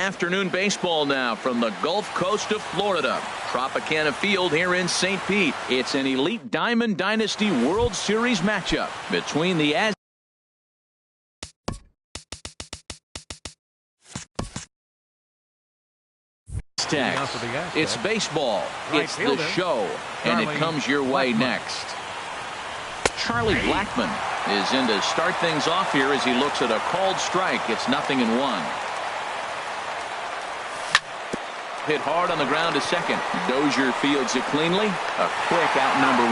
Afternoon baseball now from the Gulf Coast of Florida. Tropicana Field here in St. Pete. It's an elite Diamond Dynasty World Series matchup between the Aztecs. It's baseball. It's the show. And it comes your way next. Charlie Blackmon is in to start things off here as he looks at a called strike. It's 0-1. Hit hard on the ground to second. Dozier fields it cleanly. A quick out number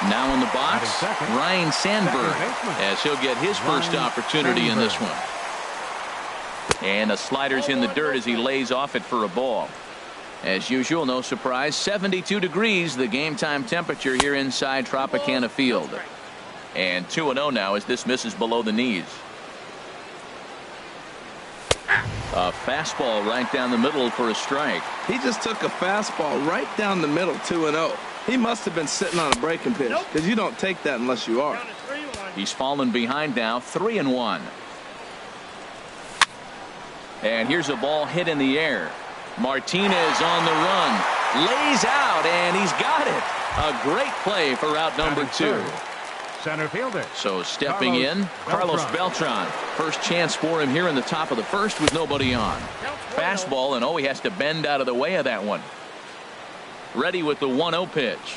1. Now in the box, Ryan Sandberg, as he'll get his first opportunity in this one. And the slider's in the dirt as he lays off it for a ball. As usual, no surprise, 72 degrees, the game time temperature here inside Tropicana Field. And 2-0 now as this misses below the knees. A fastball right down the middle for a strike. He just took a fastball right down the middle, 2-0. He must have been sitting on a breaking pitch, because you don't take that unless you are. He's fallen behind now, 3-1. And here's a ball hit in the air. Martinez on the run, lays out, and he's got it. A great play for out number 2. Center fielder. So stepping in, Carlos Beltran. First chance for him here in the top of the first with nobody on. Fastball, and he has to bend out of the way of that one. Ready with the 1-0 pitch.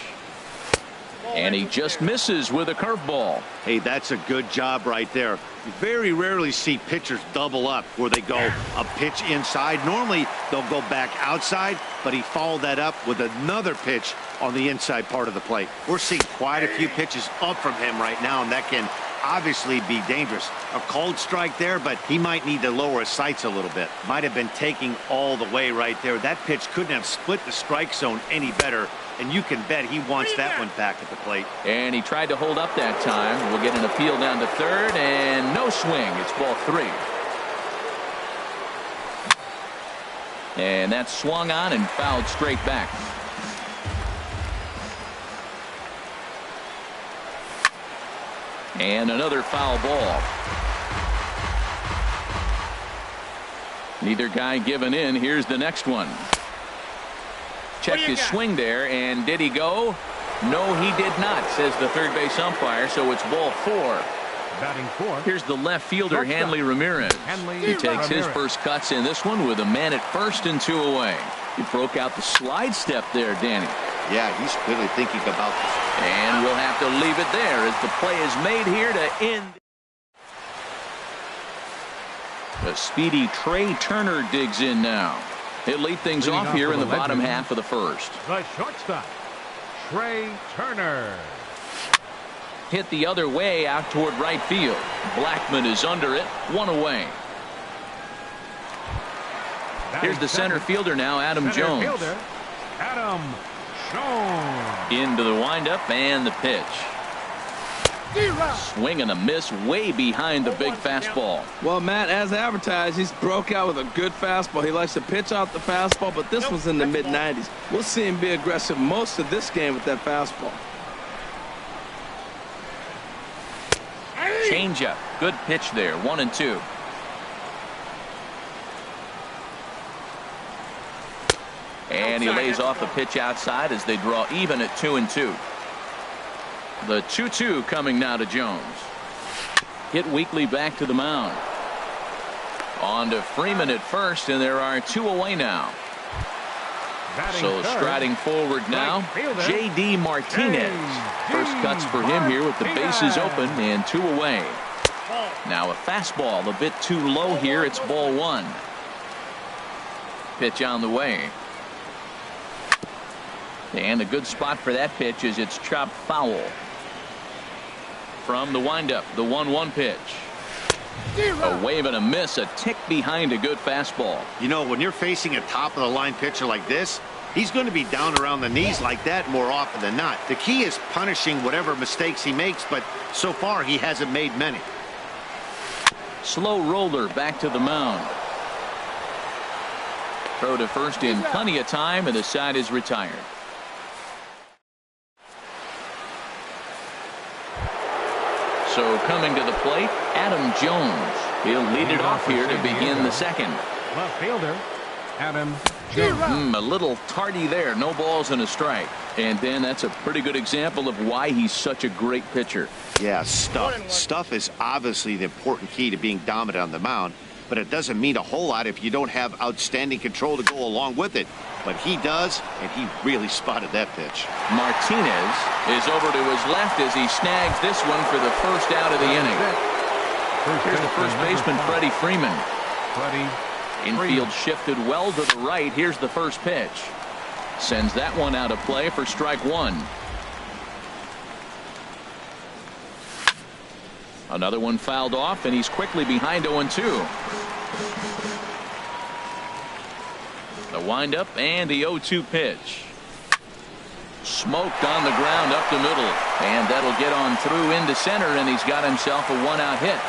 And he just misses with a curveball. Hey, that's a good job right there. You very rarely see pitchers double up where they go a pitch inside. Normally they'll go back outside, but he followed that up with another pitch on the inside part of the plate. We're seeing quite a few pitches up from him right now, and that can obviously be dangerous. A cold strike there, but he might need to lower his sights a little bit. Might have been taking all the way right there. That pitch couldn't have split the strike zone any better, and you can bet he wants that one back at the plate. And he tried to hold up that time. We'll get an appeal down to third, and no swing. It's ball 3. And that's swung on and fouled straight back. And another foul ball. Neither guy giving in. Here's the next one. Checked his swing there, and did he go? No, he did not, says the third base umpire, so it's ball 4. Batting 4. Here's the left fielder, Hanley Ramirez. He takes his first cuts in this one with a man at first and 2 away. He broke out the slide step there, Danny. Yeah, he's clearly thinking about this. And we'll have to leave it there as the play is made here to end. The speedy Trey Turner digs in now. He'll lead things off here in the bottom half of the first. The shortstop, Trey Turner. Hit the other way out toward right field. Blackmon is under it, 1 away. Here's the center fielder now, Adam Jones. Adam Jones. Into the windup and the pitch. Swing and a miss way behind the big fastball. Well, Matt, as advertised, he's broke out with a good fastball. He likes to pitch out the fastball, but this was in the mid-90s. We'll see him be aggressive most of this game with that fastball. Changeup. Good pitch there. 1-2. And he lays off the pitch outside as they draw even at 2-2. The 2-2 coming now to Jones. Hit weakly back to the mound. On to Freeman at first, and there are 2 away now. So striding forward now, J.D. Martinez. First cuts for him here with the bases open and 2 away. Now a fastball a bit too low here. It's ball 1. Pitch on the way. And a good spot for that pitch is it's chopped foul. From the windup, the 1-1 pitch. A wave and a miss, a tick behind a good fastball. You know, when you're facing a top-of-the-line pitcher like this, he's going to be down around the knees like that more often than not. The key is punishing whatever mistakes he makes, but so far he hasn't made many. Slow roller back to the mound. Throw to first in plenty of time, and the side is retired. So coming to the plate, Adam Jones. He'll lead it off here to begin the second. Left fielder, Adam Jones. A little tardy there. No balls and a strike. And then that's a pretty good example of why he's such a great pitcher. Yeah, stuff. Stuff is obviously the important key to being dominant on the mound, but it doesn't mean a whole lot if you don't have outstanding control to go along with it. But he does, and he really spotted that pitch. Martinez is over to his left as he snags this one for the first out of the inning. Here's the first baseman, Freddie Freeman. Infield shifted well to the right. Here's the first pitch. Sends that one out of play for strike one. Another one fouled off, and he's quickly behind 0-2. The windup and the 0-2 pitch. Smoked on the ground up the middle, and that'll get on through into center, and he's got himself a one-out hit.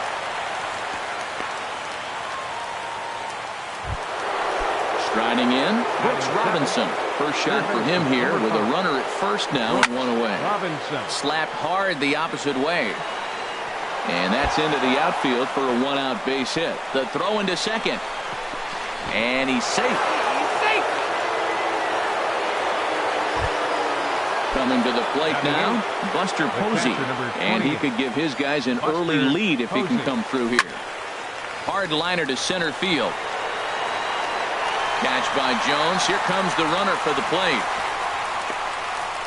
Striding in, Brooks Robinson. First shot for him here with a runner at first now and one away. Slapped hard the opposite way. And that's into the outfield for a one-out base hit. The throw into second. And he's safe. Coming to the plate now, Buster Posey. And he could give his guys an early lead if he can come through here. Hard liner to center field. Catch by Jones. Here comes the runner for the plate.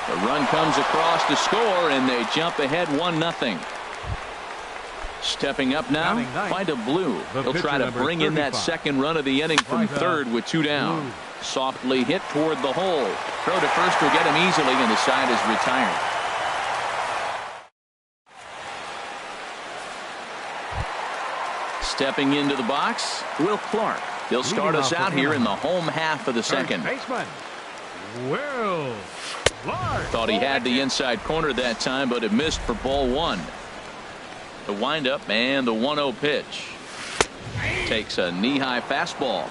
The run comes across to score, and they jump ahead 1-0. Stepping up now, Vida Blue. He'll try to bring in that second run of the inning from third with 2 down. Softly hit toward the hole. Throw to first will get him easily, and the side is retired. Stepping into the box, Will Clark. He'll start us out here in the home half of the second. Will Clark. Thought he had the inside corner that time, but it missed for ball one. The windup and the 1-0 pitch. Takes a knee-high fastball.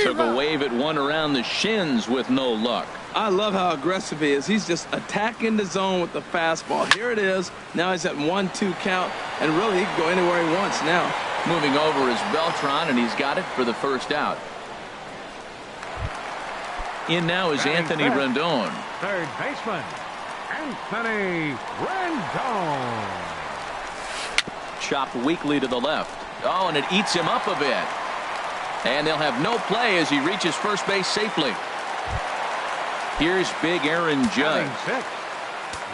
Took a wave at one around the shins with no luck. I love how aggressive he is. He's just attacking the zone with the fastball. Here it is. Now he's at 1-2 count, and really he can go anywhere he wants now. Moving over is Beltran, and he's got it for the first out. In now is Anthony Rendon. Third baseman, Anthony Rendon. Chopped weakly to the left. Oh, and it eats him up a bit. And they'll have no play as he reaches first base safely. Here's big Aaron Judge.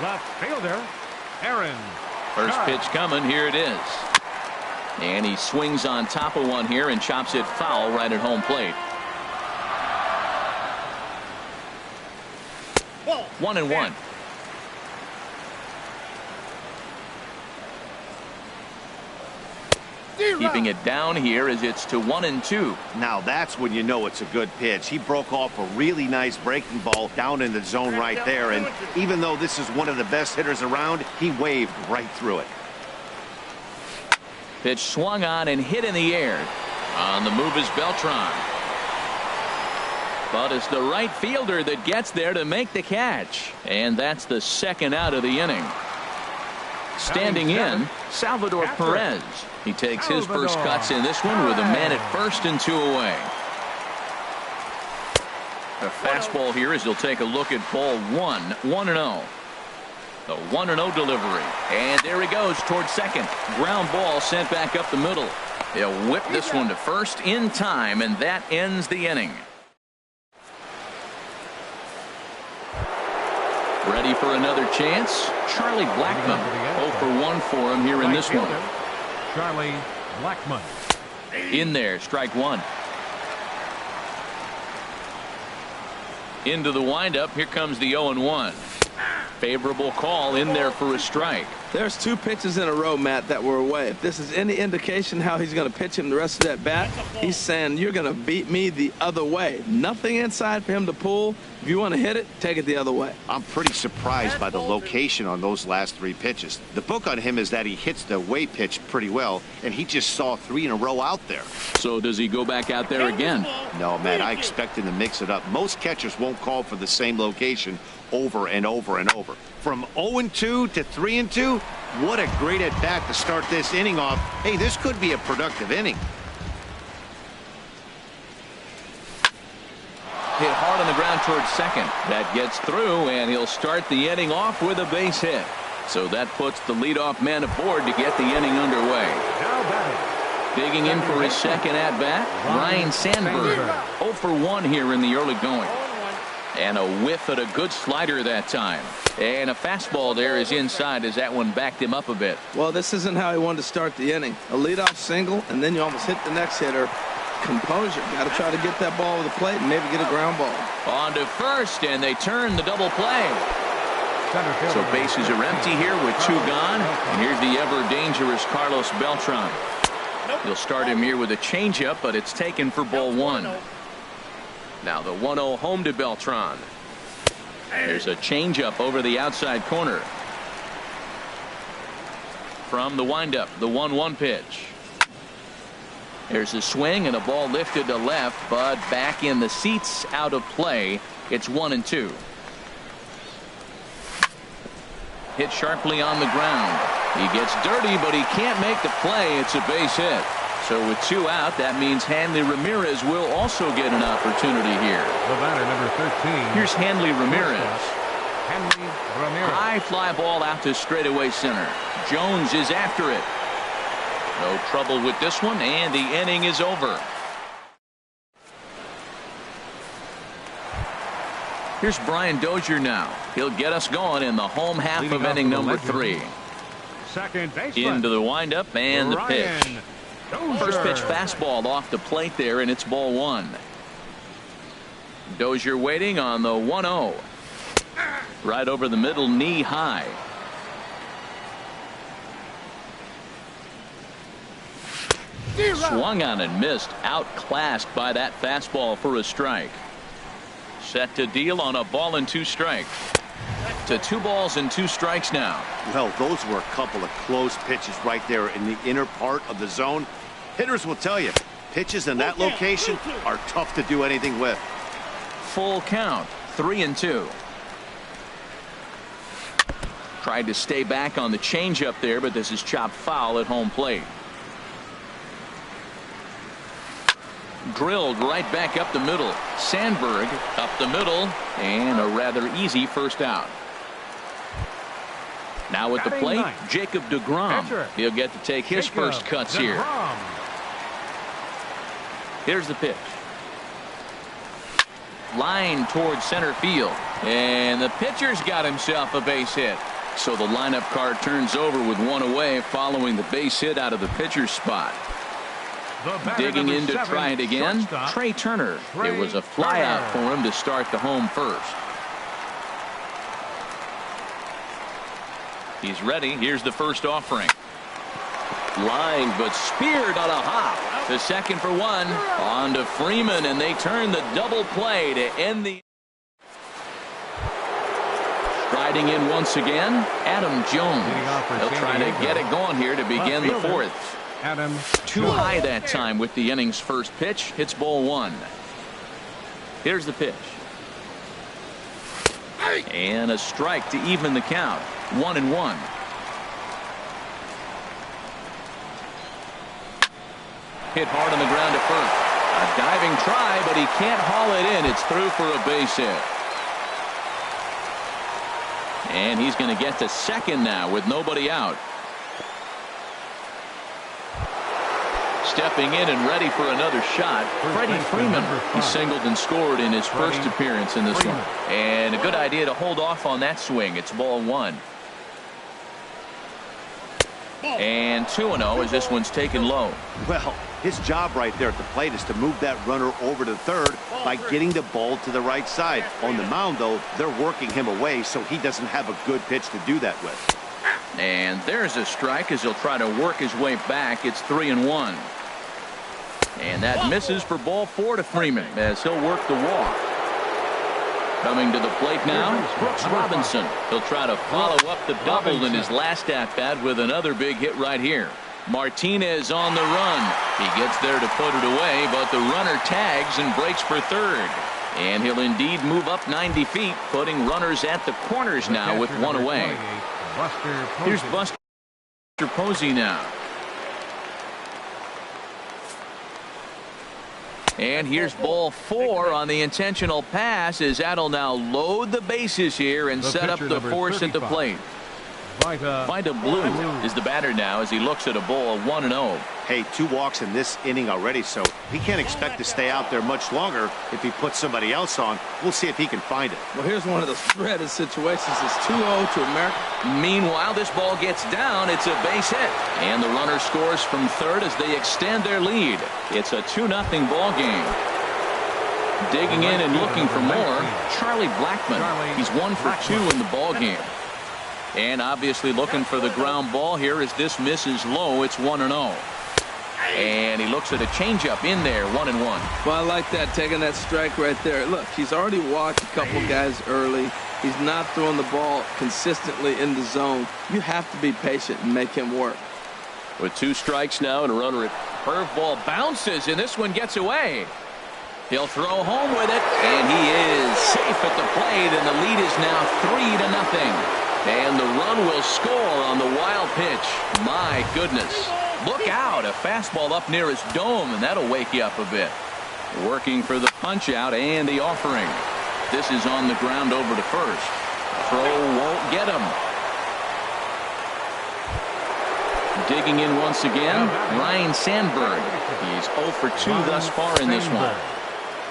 Left fielder, Aaron. First pitch coming. Here it is. And he swings on top of one here and chops it foul right at home plate. 1-1. Keeping it down here as it's to 1-2. Now that's when you know it's a good pitch. He broke off a really nice breaking ball down in the zone right there, and even though this is one of the best hitters around, he waved right through it. Pitch swung on and hit in the air. On the move is Beltran. But it's the right fielder that gets there to make the catch. And that's the second out of the inning. Standing in, Salvador Perez. He takes his first cuts in this one with a man at first and 2 away. A fastball here as he'll take a look at ball 1. 1-0. The 1-0 delivery. And there he goes towards second. Ground ball sent back up the middle. He'll whip this one to first in time, and that ends the inning. Ready for another chance? Charlie Blackmon. 0 for 1 for him here in this one. Charlie Blackmon. In there, strike one. Into the windup. Here comes the 0-1. Favorable call in there for a strike. There's 2 pitches in a row, Matt, that were away. If this is any indication how he's going to pitch him the rest of that bat, he's saying you're going to beat me the other way. Nothing inside for him to pull. If you want to hit it, take it the other way. I'm pretty surprised by the location on those last 3 pitches. The book on him is that he hits the away pitch pretty well, and he just saw 3 in a row out there. So does he go back out there again? No, Matt, I expect him to mix it up. Most catchers won't call for the same location over and over and over. From 0-2 to 3-2, what a great at-bat to start this inning off. Hey, this could be a productive inning. Hit hard on the ground towards second. That gets through, and he'll start the inning off with a base hit. So that puts the leadoff man aboard to get the inning underway. Now batting. Digging in for his second at-bat, Ryan Sandberg. 0 for 1 here in the early going. And a whiff at a good slider that time. And a fastball there is inside as that one backed him up a bit. Well, this isn't how he wanted to start the inning. A leadoff single, and then you almost hit the next hitter. Composure. Got to try to get that ball to the plate and maybe get a ground ball. On to first, and they turn the double play. So bases are empty here with 2 gone. And here's the ever-dangerous Carlos Beltran. You'll start him here with a changeup, but it's taken for ball 1. Now the 1-0 home to Beltran. There's a changeup over the outside corner. From the windup, the 1-1 pitch. There's a swing and a ball lifted to left, but back in the seats, out of play. It's 1-2. Hit sharply on the ground. He gets dirty, but he can't make the play. It's a base hit. So with 2 out, that means Hanley Ramirez will also get an opportunity here. The batter, number 13. Here's Hanley Ramirez. Hanley Ramirez. High fly ball out to straightaway center. Jones is after it. No trouble with this one, and the inning is over. Here's Brian Dozier now. He'll get us going in the home half Leading of off inning for the number Legends. 3. Second baseman. Into the windup and the pitch. Ryan First Dozier. pitch fastball off the plate there, and it's ball 1. Dozier waiting on the 1-0. Right over the middle, knee high. Swung on and missed. Outclassed by that fastball for a strike. Set to deal on a ball and 2 strikes. To 2 balls and 2 strikes now. Well, those were a couple of close pitches right there in the inner part of the zone. Hitters will tell you, pitches in that location are tough to do anything with. Full count, 3-2. Tried to stay back on the changeup there, but this is chopped foul at home plate. Drilled right back up the middle. Sandberg up the middle, and a rather easy first out. Now at the Batting plate, ninth. Jacob deGrom. Pitcher. He'll get to take his Jacob first cuts here. deGrom. Here's the pitch. Line towards center field, and the pitcher's got himself a base hit. So the lineup card turns over with 1 away following the base hit out of the pitcher's spot. The batter, Digging number in to 7, try it again, shortstop. Trey Turner. Trey It was a flyout Turner. for him to start the home first. He's ready. Here's the first offering. Line, but speared on a hop. To second for 1. On to Freeman, and they turn the double play to end the. Striding in once again, Adam Jones. Leading off for They'll San try to Diego. get it going here to begin the Left fielder. 4th. Adam Too Jones. high that time with the inning's first pitch. Hits ball 1. Here's the pitch. And a strike to even the count. 1-1. Hit hard on the ground to first. A diving try, but he can't haul it in. It's through for a base hit. And he's going to get to second now with nobody out. Stepping in and ready for another shot, Freddie Freeman. He singled and scored in his first appearance in this one. And a good idea to hold off on that swing. It's ball 1. And 2-0 as this one's taken low. Well, his job right there at the plate is to move that runner over to third by getting the ball to the right side. On the mound, though, they're working him away, so he doesn't have a good pitch to do that with. And there's a strike as he'll try to work his way back. It's 3-1. And that misses for ball 4 to Freeman as he'll work the walk. Coming to the plate now, Brooks Robinson. He'll try to follow up the double in his last at-bat with another big hit right here. Martinez on the run. He gets there to put it away, but the runner tags and breaks for third. And he'll indeed move up 90 feet, putting runners at the corners now with one away. Here's Buster Posey now. And here's ball 4 on the intentional pass as that'll now load the bases here and set up the force at the plate. Vida Blue is the batter now as he looks at a ball 1-0. Hey, 2 walks in this inning already, so he can't expect to stay out there much longer if he puts somebody else on. We'll see if he can find it. Well, here's one of those threaded situations. It's 2-0 to America. Meanwhile, this ball gets down. It's a base hit. And the runner scores from third as they extend their lead. It's a 2-0 ball game. Digging in and looking for more, Charlie Blackmon. He's 1 for 2 in the ball game. And obviously looking for the ground ball here as this misses low. It's 1-0. And he looks at a changeup in there, 1-1. Well, I like that, taking that strike right there. Look, he's already walked a couple guys early. He's not throwing the ball consistently in the zone. You have to be patient and make him work. With 2 strikes now and a runner at curveball bounces, and this one gets away. He'll throw home with it, and he is safe at the plate, and the lead is now 3-0. And the run will score on the wild pitch. My goodness. Look out. A fastball up near his dome, and that'll wake you up a bit. Working for the punch out and the offering. This is on the ground over to first. Throw won't get him. Digging in once again, Ryan Sandberg. He's 0 for 2 thus far in this one.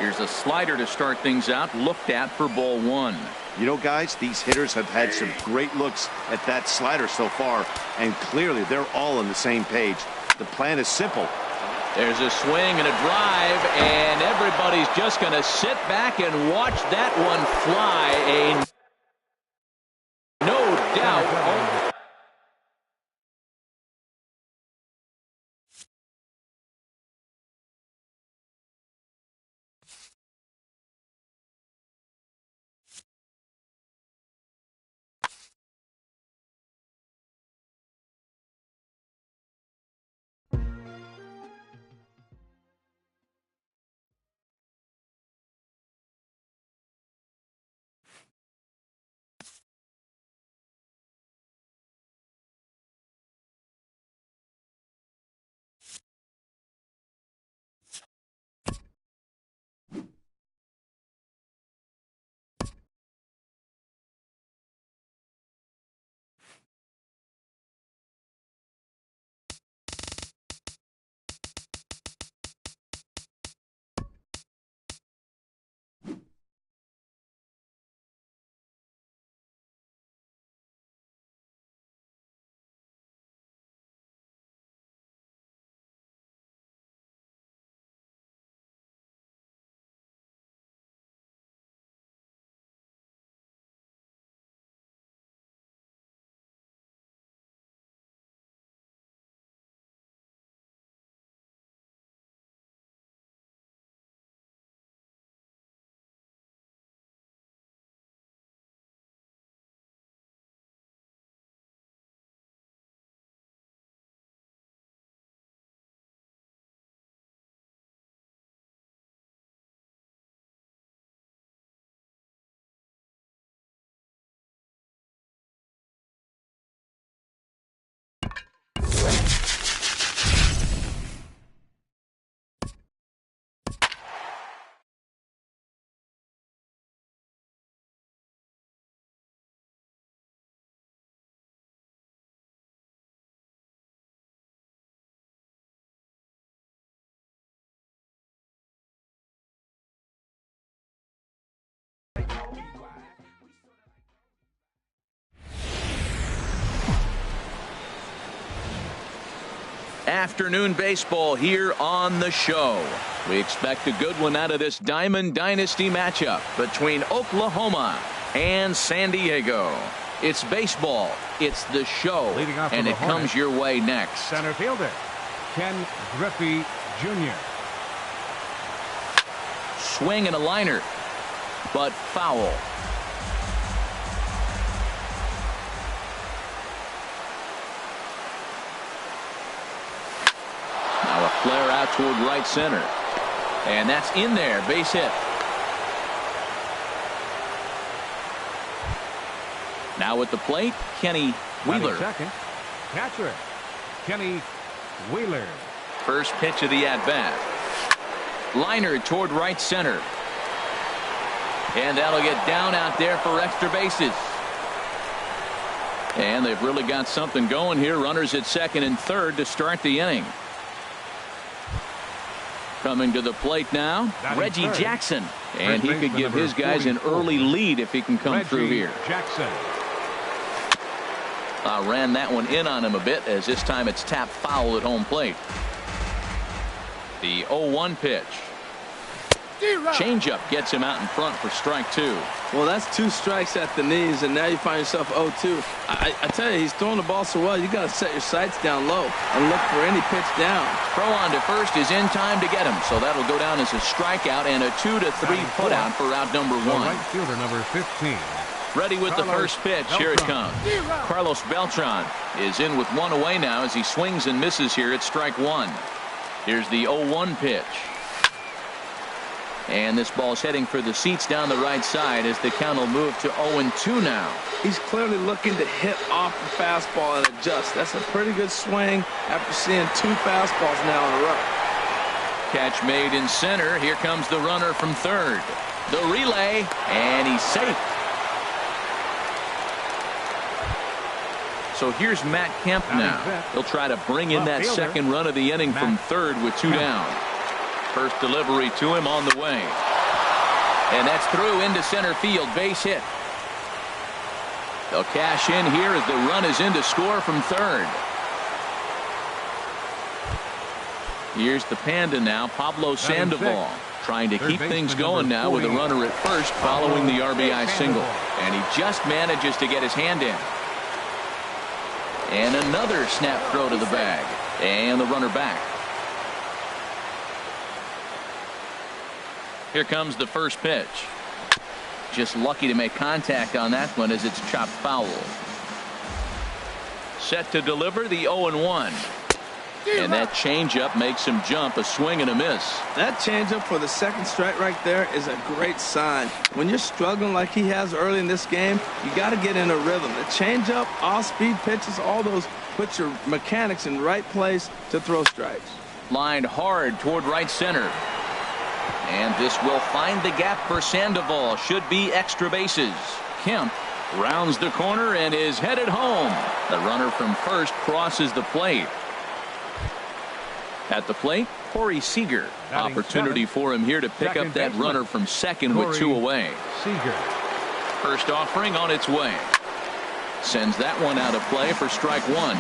Here's a slider to start things out, looked at for ball 1. You know, guys, these hitters have had some great looks at that slider so far, and clearly they're all on the same page. The plan is simple. There's a swing and a drive, and everybody's just going to sit back and watch that one fly. No doubt. afternoon baseball here on the show. We expect a good one out of this Diamond Dynasty matchup between Oklahoma and San Diego. It's baseball. It's the show. And it comes your way next. Center fielder, Ken Griffey Jr. Swing and a liner, but foul. Now a flare out toward right center. And that's in there. Base hit. Now at the plate, Kenny Wheeler. Second, catcher, Kenny Wheeler. First pitch of the at-bat. Liner toward right center. And that'll get down out there for extra bases. And they've really got something going here. Runners at second and third to start the inning. Coming to the plate now, Reggie Jackson. And he could give his guys an early lead if he can come through here. Jackson. Ran that one in on him a bit, as this time it's tapped foul at home plate. The 0-1 pitch. Changeup gets him out in front for strike two. Well, that's 2 strikes at the knees, and now you find yourself 0-2. I tell you, he's throwing the ball so well, you got to set your sights down low and look for any pitch down. Throw on to first is in time to get him, so that'll go down as a strikeout and a 2-3 putout for out number 1. Right fielder number 15. Ready with the first pitch. Here it comes. Carlos Beltran is in with 1 away now as he swings and misses here at strike 1. Here's the 0-1 pitch. And this ball's heading for the seats down the right side as the count will move to 0-2 now. He's clearly looking to hit off the fastball and adjust. That's a pretty good swing after seeing 2 fastballs now in a row. Catch made in center. Here comes the runner from third. The relay, and he's safe. So here's Matt Kemp now. He'll try to bring in that second run of the inning from third with 2 down. First delivery to him on the way. And that's through into center field. Base hit. They'll cash in here as the run is in to score from third. Here's the Panda now, Pablo Sandoval, trying to keep things going now with a runner at first following the RBI single. And he just manages to get his hand in. And another snap throw to the bag. And the runner back. Here comes the first pitch. Just lucky to make contact on that one as it's chopped foul. Set to deliver the 0-1. And that changeup makes him jump, a swing and a miss. That changeup for the second strike right there is a great sign. When you're struggling like he has early in this game, you got to get in a rhythm. The changeup, off-speed pitches, all those put your mechanics in right place to throw strikes. Lined hard toward right center. And this will find the gap for Sandoval. Should be extra bases. Kemp rounds the corner and is headed home. The runner from first crosses the plate. At the plate, Corey Seager. Opportunity for him here to pick up that runner from second with 2 away. Seager. First offering on its way. Sends that one out of play for strike 1.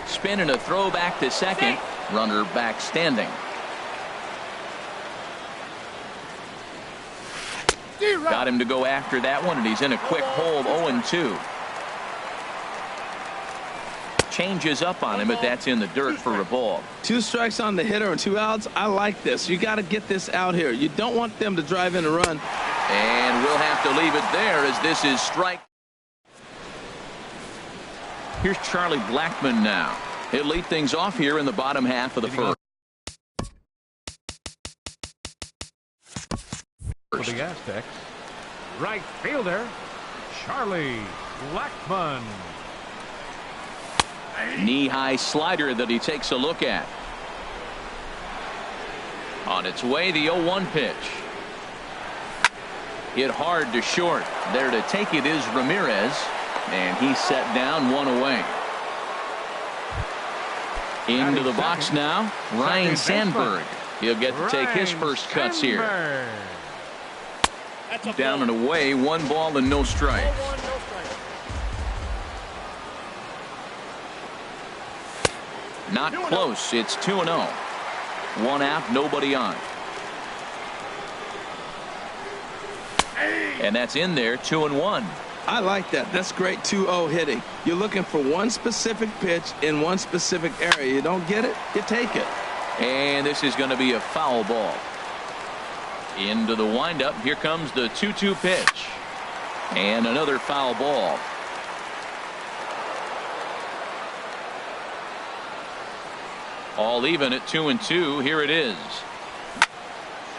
Spin and a throw back to second. Runner back standing. Got him to go after that one, and he's in a quick hold. 0-2. Changes up on him, but that's in the dirt for a ball. 2 strikes on the hitter and 2 outs. I like this. You got to get this out here. You don't want them to drive in a run. And we'll have to leave it there as this is strike. Here's Charlie Blackmon now. He'll lead things off here in the bottom half of the first. For the Aztecs, right fielder, Charlie Blackmon. Knee-high slider that he takes a look at. On its way, the 0-1 pitch. Hit hard to short. There to take it is Ramirez. And he's set down 1 away. Into the box now, Ryan Sandberg. He'll get to take his first cuts here. Down and away, 1 ball and no strikes. Not close. It's 2-0. One out, nobody on. And that's in there, 2-1. I like that. That's great 2-0 hitting. You're looking for one specific pitch in one specific area. You don't get it, you take it. And this is going to be a foul ball. Into the windup. Here comes the 2-2 pitch. And another foul ball. All even at 2-2. Here it is.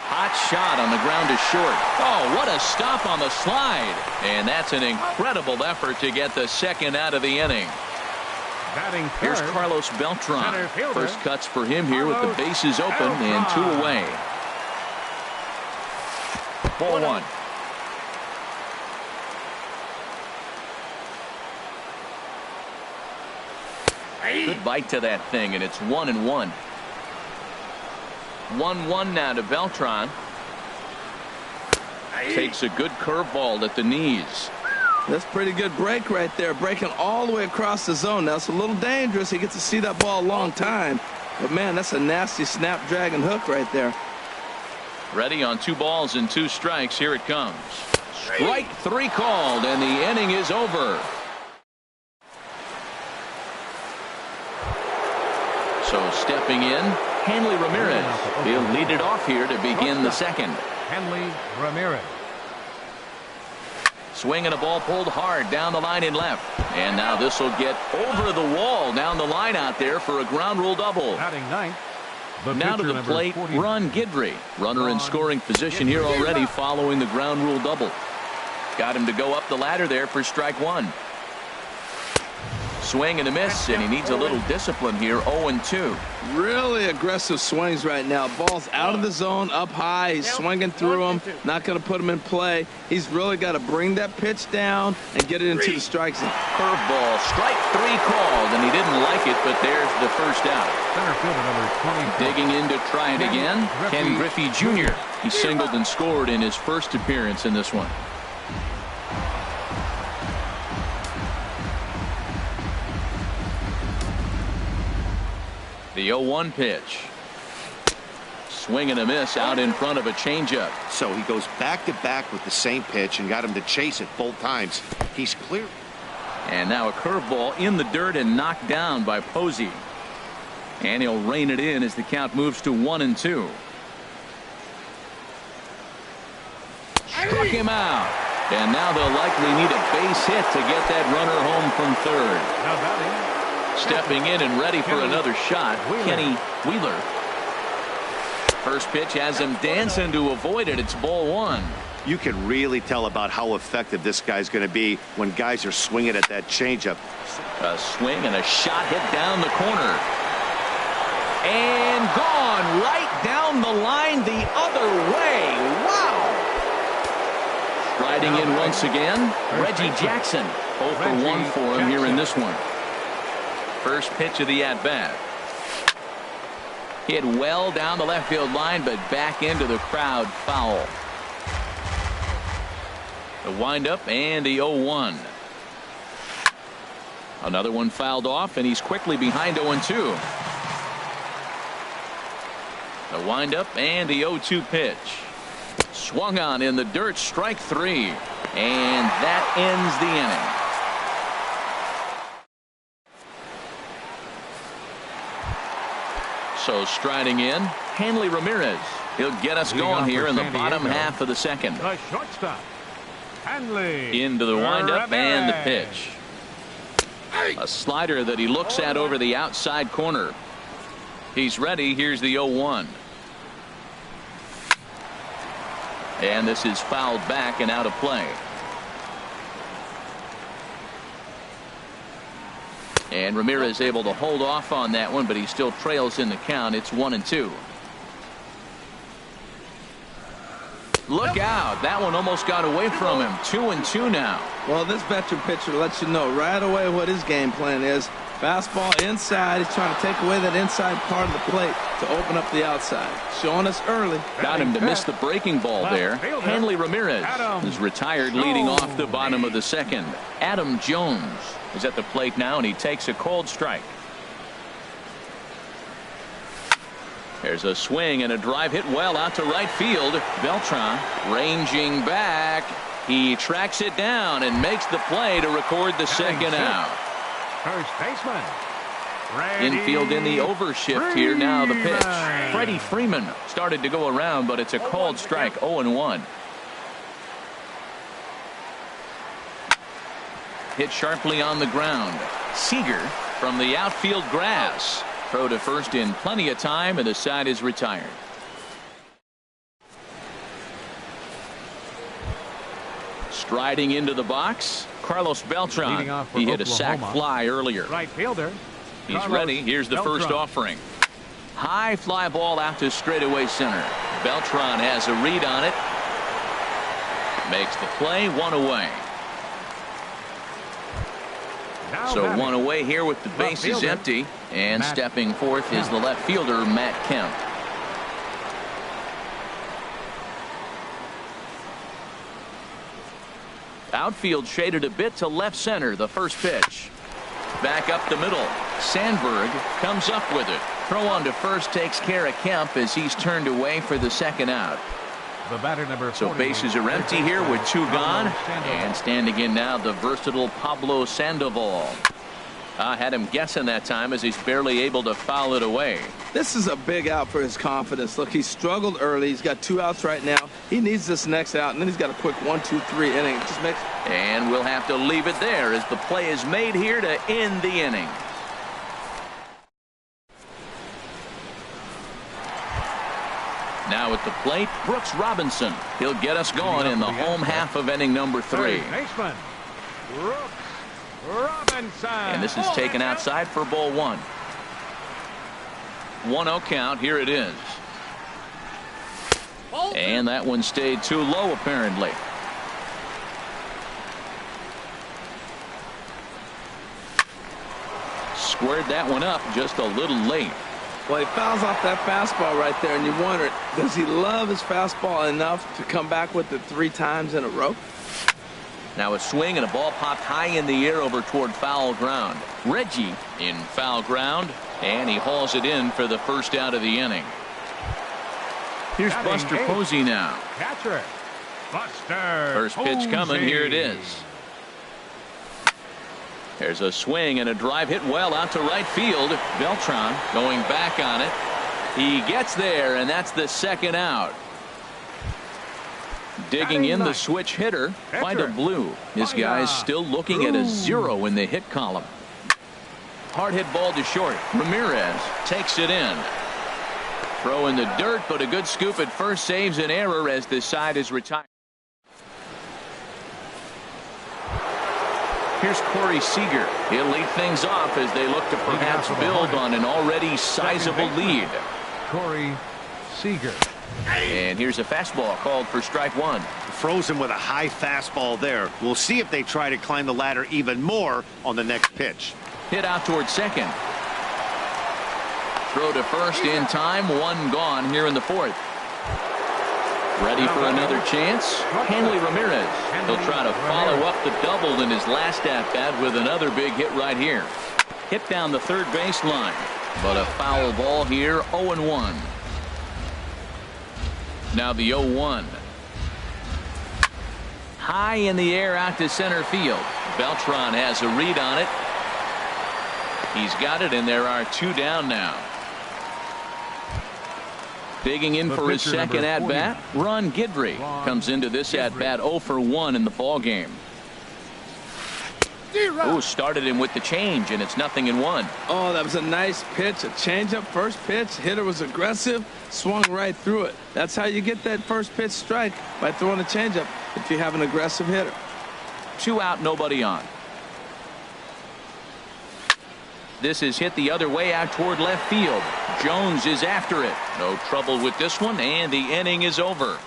Hot shot on the ground to short. Oh, what a stop on the slide. And that's an incredible effort to get the second out of the inning. Here's Carlos Beltran. First cuts for him here with the bases open and 2 away. Ball 1. Good bite to that thing, and it's 1-1. 1-1 now to Beltran. Takes a good curveball at the knees. That's pretty good break right there, breaking all the way across the zone. Now it's a little dangerous. He gets to see that ball a long time, but man, that's a nasty snapdragon hook right there. Ready on 2 balls and 2 strikes. Here it comes. Strike 3 called, and the inning is over. So stepping in, Hanley Ramirez. He'll lead it off here to begin the second. Hanley Ramirez. Swinging a ball pulled hard down the line in left. And now this will get over the wall down the line out there for a ground rule double. Batting ninth. Now to the plate, Ron Guidry. Runner in scoring position here already following the ground rule double. Got him to go up the ladder there for strike 1. Swing and a miss, and he needs a little discipline here. 0-2. Really aggressive swings right now. Ball's out of the zone, up high. He's swinging through them, not going to put him in play. He's really got to bring that pitch down and get it into the strike zone. Curveball, strike 3 called, and he didn't like it, but there's the first out. Center fielder number 20. Digging in to try it again, Ken Griffey Jr. He singled and scored in his first appearance in this one. The 0-1 pitch. Swing and a miss out in front of a changeup. So he goes back to back with the same pitch and got him to chase it both times. He's clear. And now a curveball in the dirt and knocked down by Posey. And he'll rein it in as the count moves to 1-2. Struck him out. And now they'll likely need a base hit to get that runner home from third. Now batting. Stepping in and ready for another shot, Kenny Wheeler. First pitch has him dancing to avoid it. It's ball 1. You can really tell about how effective this guy's going to be when guys are swinging at that changeup. A swing and a shot hit down the corner. And gone right down the line the other way. Wow. Striding in once again, Reggie Jackson. 0 for 1 for him here in this one. First pitch of the at-bat. Hit well down the left field line, but back into the crowd, foul. The windup and the 0-1. Another one fouled off, and he's quickly behind 0-2. The windup and the 0-2 pitch. Swung on in the dirt, strike 3. And that ends the inning. So striding in, Hanley Ramirez. He'll get us going here in the bottom half of the second. The shortstop, Hanley. Into the windup and the Ramirez. pitch. A slider that he looks at over the outside corner. He's ready. Here's the 0-1. And this is fouled back and out of play. And Ramirez able to hold off on that one, but he still trails in the count. It's 1-2. Look out. That one almost got away from him. 2-2 now. Well, this veteran pitcher lets you know right away what his game plan is. Fastball inside. He's trying to take away that inside part of the plate to open up the outside. Showing us early. Got him to miss the breaking ball there. Hanley Ramirez is retired, leading off the bottom of the second. Adam Jones is at the plate now, and he takes a cold strike. There's a swing and a drive hit well out to right field. Beltran ranging back. He tracks it down and makes the play to record the second out. First baseman. Infield in the overshift here. Now the pitch. Freddie Freeman started to go around, but it's a called strike. 0-1. Hit sharply on the ground. Seager from the outfield grass. Throw to first in plenty of time, and the side is retired. Striding into the box, Carlos Beltran. He hit a sac fly earlier. Right fielder. He's ready. Here's the first offering. High fly ball out to straightaway center. Beltran has a read on it. Makes the play. One away. So one away here with the bases empty. And stepping forth is the left fielder, Matt Kemp. Outfield shaded a bit to left center. The first pitch. Back up the middle. Sandberg comes up with it. Throw on to first takes care of Kemp as he's turned away for the second out. The batter number 40. So bases are empty here with two gone. And standing in now the versatile Pablo Sandoval. Had him guessing that time as he's barely able to foul it away. This is a big out for his confidence. Look, he struggled early. He's got 2 outs right now. He needs this next out, and then he's got a quick 1, 2, 3 inning. It just makes. And we'll have to leave it there as the play is made here to end the inning. Now at the plate, Brooks Robinson. He'll get us going in the home half of inning number 3. Baseman. Brooks Robinson. And this is taken outside for ball 1. 1-0 count. Here it is. And that one stayed too low apparently. Squared that one up just a little late. Well, he fouls off that fastball right there, and you wonder, does he love his fastball enough to come back with it 3 times in a row? Now a swing and a ball popped high in the air over toward foul ground. Reggie in foul ground, and he hauls it in for the first out of the inning. Here's Buster Posey now. Catcher. Buster. First pitch coming. Here it is. There's a swing and a drive hit well out to right field. Beltran going back on it. He gets there, and that's the second out. Digging in the switch hitter, Vida Blue. This guy's still looking at a 0 in the hit column. Hard hit ball to short. Ramirez takes it in. Throw in the dirt, but a good scoop at first saves an error as this side is retired. Here's Corey Seager. He'll lead things off as they look to perhaps build on an already sizable lead. Corey Seager. And here's a fastball called for strike 1. Frozen with a high fastball there. We'll see if they try to climb the ladder even more on the next pitch. Hit out towards second. Throw to first in time. 1 gone here in the 4th. Ready for another chance. Hanley Ramirez. He'll try to follow up the double in his last at-bat with another big hit right here. Hit down the third baseline. But a foul ball here. 0-1. Now the 0-1. High in the air out to center field. Beltran has a read on it. He's got it, and there are 2 down now. Digging in for his second at-bat, Ron Guidry comes into this at-bat 0 for 1 in the ball game. Ooh, started him with the change, and it's 0-1. Oh, that was a nice pitch. A changeup, first pitch. Hitter was aggressive, swung right through it. That's how you get that first pitch strike, by throwing a changeup if you have an aggressive hitter. 2 out, nobody on. This is hit the other way out toward left field. Jones is after it. No trouble with this one, and the inning is over.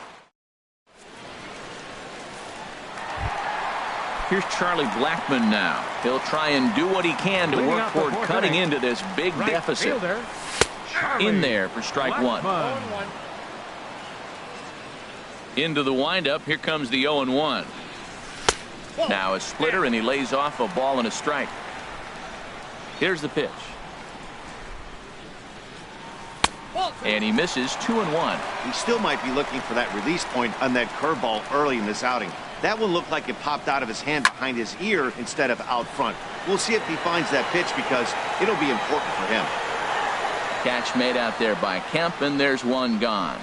Here's Charlie Blackmon now. He'll try and do what he can to work toward cutting into this big deficit. In there for strike 1. Into the windup. Here comes the 0-1. Now a splitter, and he lays off a ball and a strike. Here's the pitch. and he misses 2-1. He still might be looking for that release point on that curveball early in this outing. That one looked like it popped out of his hand behind his ear instead of out front. We'll see if he finds that pitch because it'll be important for him. Catch made out there by Kemp, and there's one gone.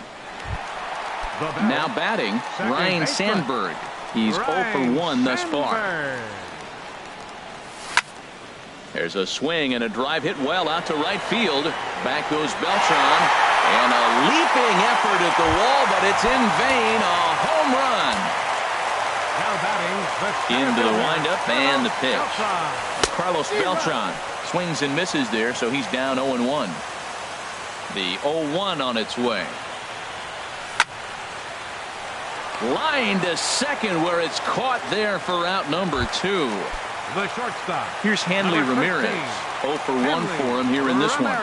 Now batting, Ryan Sandberg. He's 0 for 1 thus far. There's a swing and a drive hit well out to right field. Back goes Beltran, and a leaping effort at the wall, but it's in vain. A home run. Into the windup and the pitch. Carlos Beltran swings and misses there, so he's down 0-1. The 0-1 on its way. Line to second, where it's caught there for out number 2. The shortstop. Here's Hanley Ramirez. 0 for 1 for him here in this one.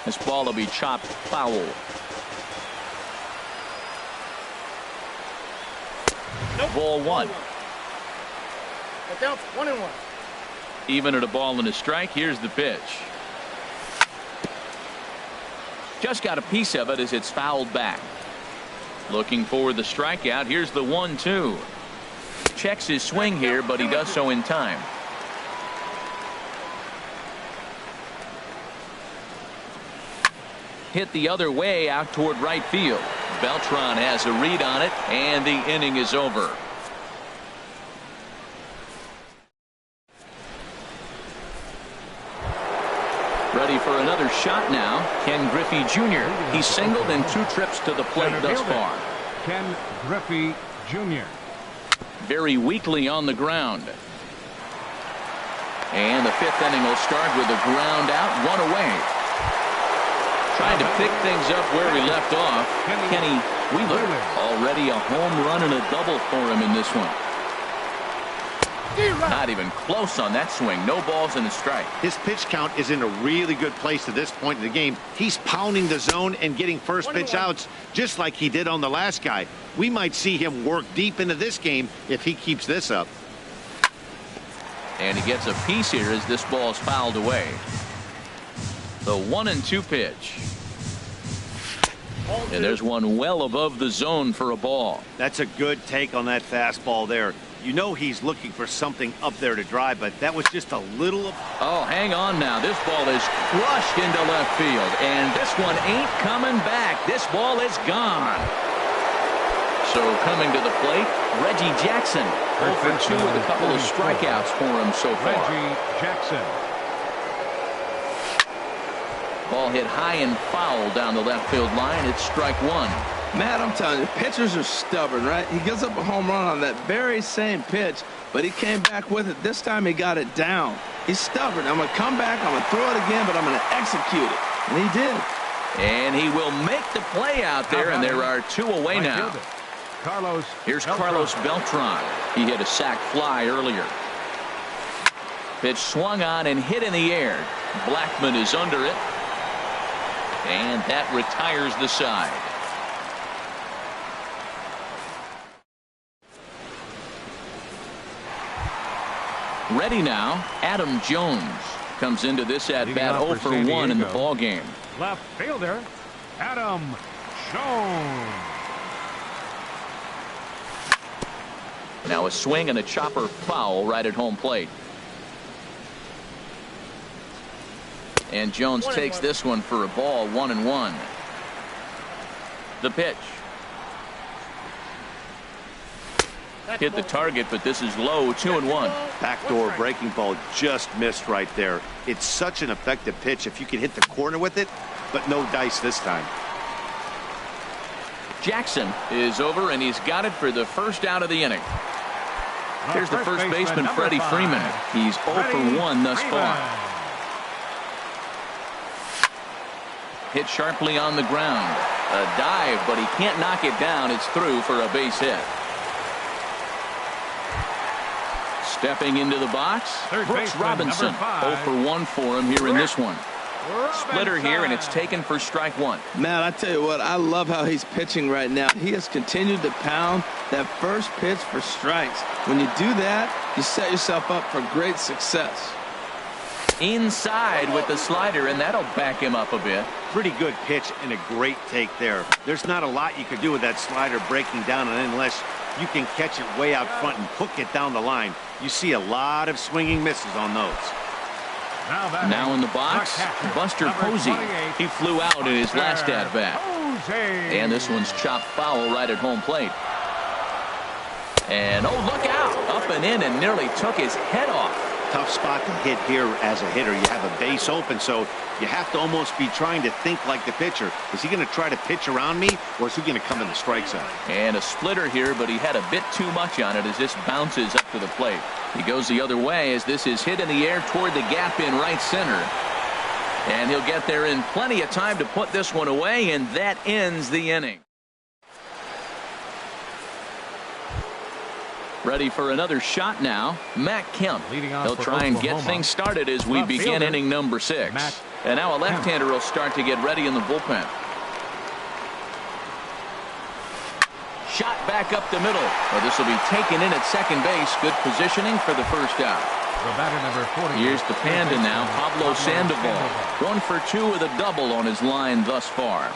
This ball will be chopped foul. Ball 1. Down 1-1. Even at a ball and a strike. Here's the pitch. Just got a piece of it as it's fouled back. Looking for the strikeout. Here's the 1-2. Checks his swing here, but he does so in time. Hit the other way out toward right field. Beltran has a read on it, and the inning is over. Ready for another shot now. Ken Griffey Jr. He's singled in 2 trips to the plate thus far. Ken Griffey Jr. Very weakly on the ground. And the 5th inning will start with a ground out, 1 away. Trying to pick things up where we left off. Kenny Wheeler. Already a home run and a double for him in this one. Not even close on that swing. No balls and a strike. His pitch count is in a really good place at this point in the game. He's pounding the zone and getting first pitch outs just like he did on the last guy. We might see him work deep into this game if he keeps this up. And he gets a piece here as this ball is fouled away. The 1-2 pitch. And there's one well above the zone for a ball. That's a good take on that fastball there. You know he's looking for something up there to drive, but that was just a little. Oh, hang on now. This ball is crushed into left field, and this one ain't coming back. This ball is gone. So coming to the plate, Reggie Jackson. 0 for 2 with a couple of strikeouts for him so far. Reggie Jackson. Ball hit high and foul down the left field line. It's strike 1. Matt, I'm telling you, pitchers are stubborn, right? He gives up a home run on that very same pitch, but he came back with it. This time he got it down. He's stubborn. I'm going to come back, I'm going to throw it again, but I'm going to execute it. And he did. And he will make the play out there, and there are 2 away now. Here's Carlos Beltran. He hit a sac fly earlier. Pitch swung on and hit in the air. Blackman is under it. And that retires the side. Ready now, Adam Jones comes into this at bat 0 for 1 in the ball game. Left fielder Adam Jones. Now a swing and a chopper foul right at home plate. And Jones takes this one for a ball, 1-1. The pitch. Hit the target, but this is low, 2-1. Backdoor breaking ball just missed right there. It's such an effective pitch if you can hit the corner with it, but no dice this time. Jackson is over, and he's got it for the first out of the inning. Here's the first baseman, Freddie Freeman. He's 0 for 1 thus far. Hit sharply on the ground. A dive, but he can't knock it down. It's through for a base hit. Stepping into the box, Brooks Robinson. 0 for 1 for him here in this one. Splitter here, and it's taken for strike 1. Man, I tell you what, I love how he's pitching right now. He has continued to pound that first pitch for strikes. When you do that, you set yourself up for great success. Inside with the slider, and that'll back him up a bit. Pretty good pitch and a great take there. There's not a lot you could do with that slider breaking down, and unless you can catch it way out front and hook it down the line, you see a lot of swinging misses on those. Now in the box, Buster Posey. He flew out in his last at-bat. And this one's chopped foul right at home plate. And, oh, look out. Up and in and nearly took his head off. Tough spot to hit here as a hitter. You have a base open, so you have to almost be trying to think like the pitcher. Is he going to try to pitch around me, or is he going to come in the strike zone? And a splitter here, but he had a bit too much on it as this bounces up to the plate. He goes the other way as this is hit in the air toward the gap in right center. And he'll get there in plenty of time to put this one away, and that ends the inning. Ready for another shot now, Matt Kemp. He'll try and get things started as we begin inning number 6. And now a left-hander will start to get ready in the bullpen. Shot back up the middle. Well, this will be taken in at second base. Good positioning for the first out. Here's the Panda now, Pablo Sandoval. 1 for 2 with a double on his line thus far.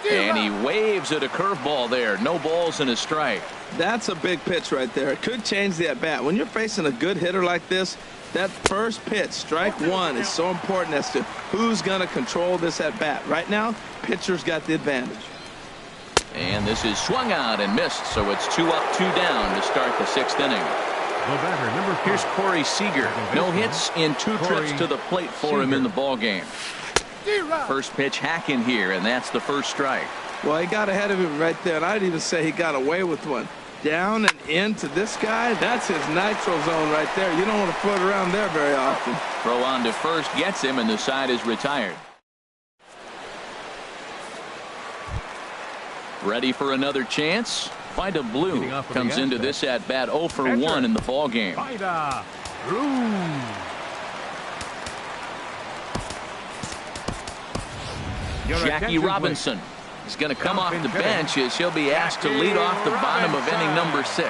And he waves at a curveball there. No balls and a strike. That's a big pitch right there. It could change the at-bat. When you're facing a good hitter like this, that first pitch, strike one, is so important as to who's going to control this at-bat. Right now, pitcher's got the advantage. And this is swung out and missed, so it's 2 up, 2 down to start the 6th inning. Here's Corey Seager. No hits in 2 trips to the plate for him in the ballgame. First pitch hacking here, and that's the first strike. Well, he got ahead of him right there, and I'd even say he got away with one. Down and into this guy, that's his nitro zone right there. You don't want to float around there very often. Throw on to first gets him, and the side is retired. Ready for another chance? Vida Blue comes into this at-bat 0 for 1 in the ballgame. Jackie Robinson is going to come off the bench as he'll be asked to lead off the bottom of inning number 6.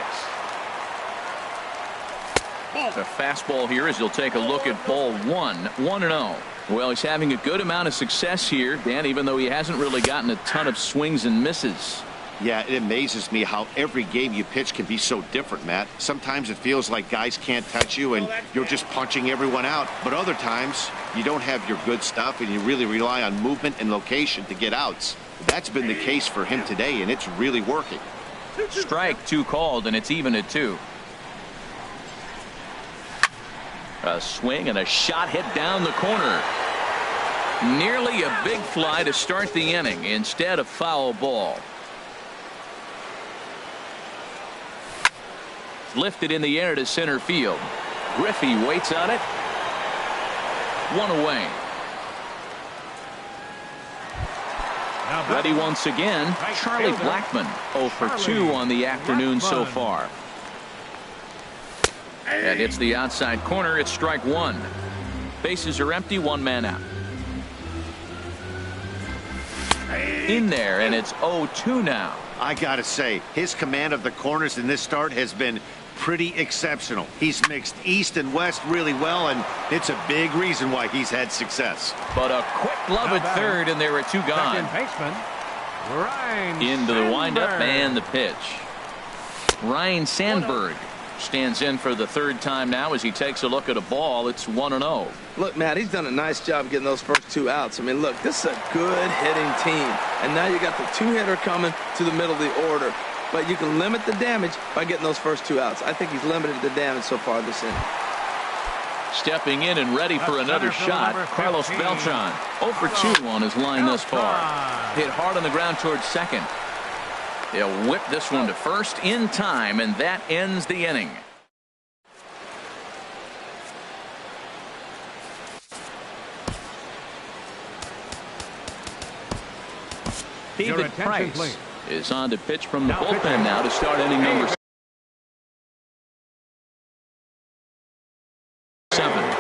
A fastball here as he'll take a look at ball 1, 1-0. Well, he's having a good amount of success here, Dan, even though he hasn't really gotten a ton of swings and misses. Yeah, it amazes me how every game you pitch can be so different, Matt. Sometimes it feels like guys can't touch you and you're just punching everyone out. But other times you don't have your good stuff and you really rely on movement and location to get outs. That's been the case for him today, and it's really working. Strike 2 called, and it's even at 2. A swing and a shot hit down the corner. Nearly a big fly to start the inning instead of foul ball. Lifted in the air to center field. Griffey waits on it. 1 away. Ready once again, Charlie Blackmon 0 for 2 on the afternoon so far. That hits the outside corner. It's strike 1. Bases are empty, 1 man out. In there, and it's 0-2 now. I gotta say, his command of the corners in this start has been pretty exceptional. He's mixed east and west really well, and it's a big reason why he's had success. But a quick glove at third, and there were 2 gone. Into the windup and the pitch. Ryan Sandberg stands in for the 3rd time now as he takes a look at a ball. It's 1-0. Look, Matt, he's done a nice job getting those first 2 outs. I mean, look, this is a good hitting team. And now you got the 2-hitter coming to the middle of the order. But you can limit the damage by getting those first 2 outs. I think he's limited the damage so far this inning. Stepping in and ready for another shot, Carlos Beltran. 0 for 2 on his line thus far. Hit hard on the ground towards second. They'll whip this one to first in time, and that ends the inning. David Price is on to pitch from the bullpen now to start inning number 7.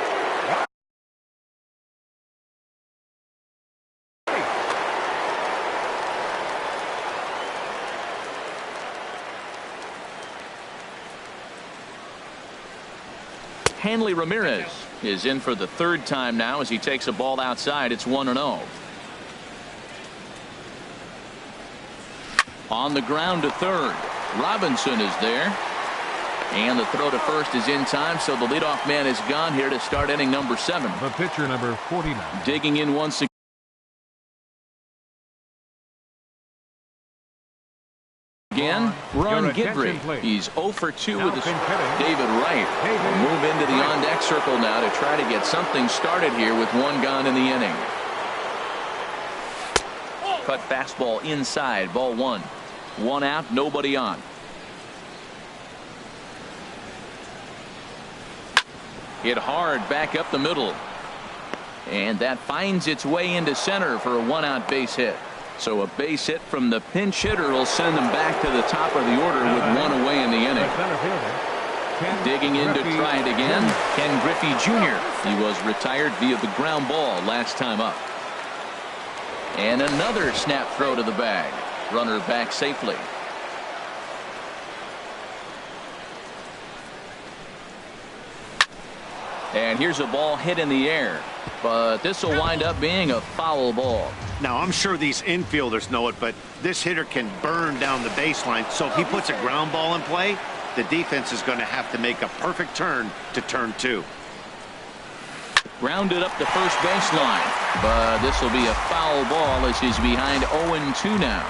Hanley Ramirez is in for the third time now as he takes a ball outside. It's 1-0. On the ground to third. Robinson is there. And the throw to first is in time, so the leadoff man is gone here to start inning number 7. The pitcher, number 49. Digging in once again, Ron Guidry. He's 0 for 2 with David Wright. Will move into the on-deck circle now to try to get something started here with one gone in the inning. Cut fastball inside, ball 1. 1 out, nobody on. Hit hard back up the middle. And that finds its way into center for a 1-out base hit. So a base hit from the pinch hitter will send them back to the top of the order with 1 away in the inning. Digging in to try it again, Ken Griffey Jr. He was retired via the ground ball last time up. And another snap throw to the bag. Runner back safely. And here's a ball hit in the air, but this will wind up being a foul ball. Now, I'm sure these infielders know it, but this hitter can burn down the baseline. So if he puts a ground ball in play, the defense is going to have to make a perfect turn to turn 2. Grounded up the first baseline, but this will be a foul ball as he's behind 0-2 now.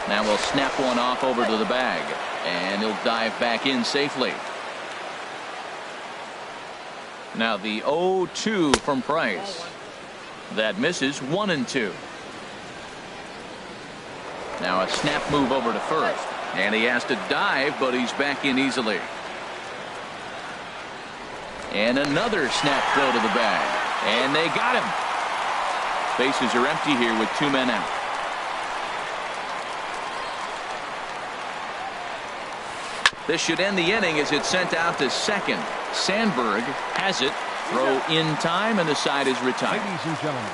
Now we'll snap one off over to the bag, and he'll dive back in safely. Now the 0-2 from Price. That misses. 1-2. Now a snap move over to first. And he has to dive, but he's back in easily. And another snap throw to the bag. And they got him. Bases are empty here with 2 men out. This should end the inning as it's sent out to second. Sandberg has it. Throw in time, and the side is retired. Ladies and gentlemen,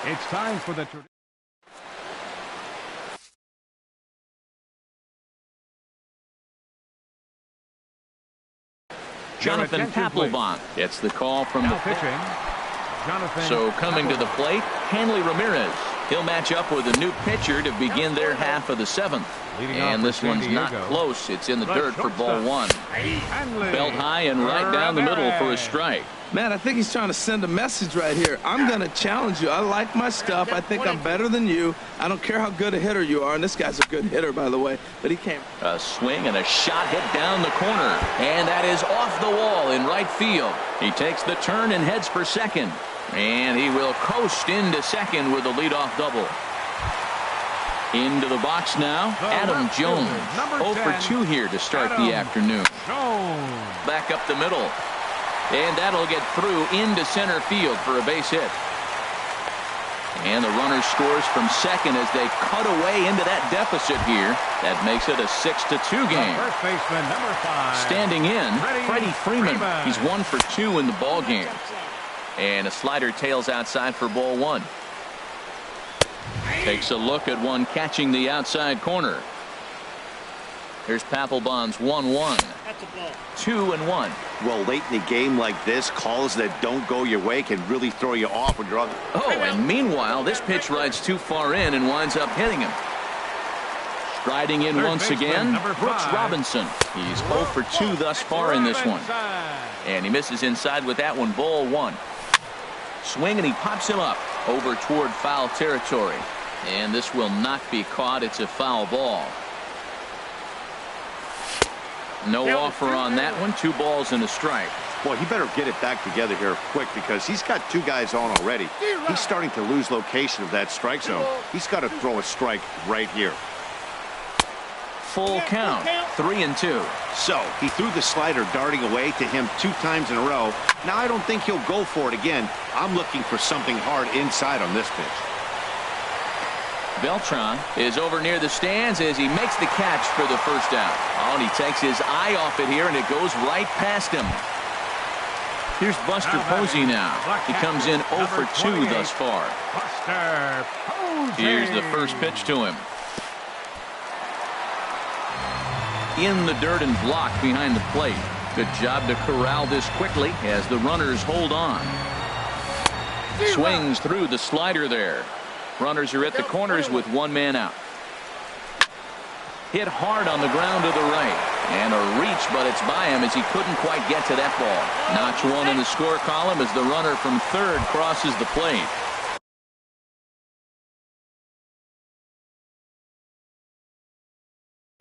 it's time for the Jonathan Papelbon gets the call from the pitching. So coming to the plate, Hanley Ramirez. He'll match up with a new pitcher to begin their half of the 7th. And this one's not close. It's in the dirt for ball 1. Belt high and right down the middle for a strike. Man, I think he's trying to send a message right here. I'm going to challenge you. I like my stuff. I think I'm better than you. I don't care how good a hitter you are. And this guy's a good hitter, by the way. But he came. A swing and a shot hit down the corner. And that is off the wall in right field. He takes the turn and heads for second. And he will coast into second with a leadoff double. Into the box now, Adam Jones. 0 for 2 here to start the afternoon. Back up the middle. And that'll get through into center field for a base hit. And the runner scores from second as they cut away into that deficit here. That makes it a 6-2 game. First baseman, number 5. Standing in, Freddie Freeman. He's 1 for 2 in the ball game. And a slider tails outside for ball 1. Takes a look at one catching the outside corner. Here's Papelbon's 1-1. 2-1. Well, late in the game like this, calls that don't go your way can really throw you off when you're on. Oh, and meanwhile, this pitch rides too far in and winds up hitting him. Striding in once again, Brooks Robinson. He's 0 for 2 thus far in this one. And he misses inside with that one, ball 1. Swing, and he pops him up over toward foul territory. And this will not be caught. It's a foul ball. No offer on that one. 2 balls and a strike. Boy, he better get it back together here quick because he's got 2 guys on already. He's starting to lose location of that strike zone. He's got to throw a strike right here. Full count. 3-2. So he threw the slider darting away to him 2 times in a row. Now I don't think he'll go for it again. I'm looking for something hard inside on this pitch. Beltran is over near the stands as he makes the catch for the first out. Oh, and he takes his eye off it here, and it goes right past him. Here's Buster Posey now. He comes in 0 for 2 thus far. Buster Posey. Here's the first pitch to him. In the dirt and blocked behind the plate. Good job to corral this quickly as the runners hold on. Swings through the slider there. Runners are at the corners with one man out. Hit hard on the ground to the right. And a reach, but it's by him as he couldn't quite get to that ball. Notch one in the score column as the runner from third crosses the plate.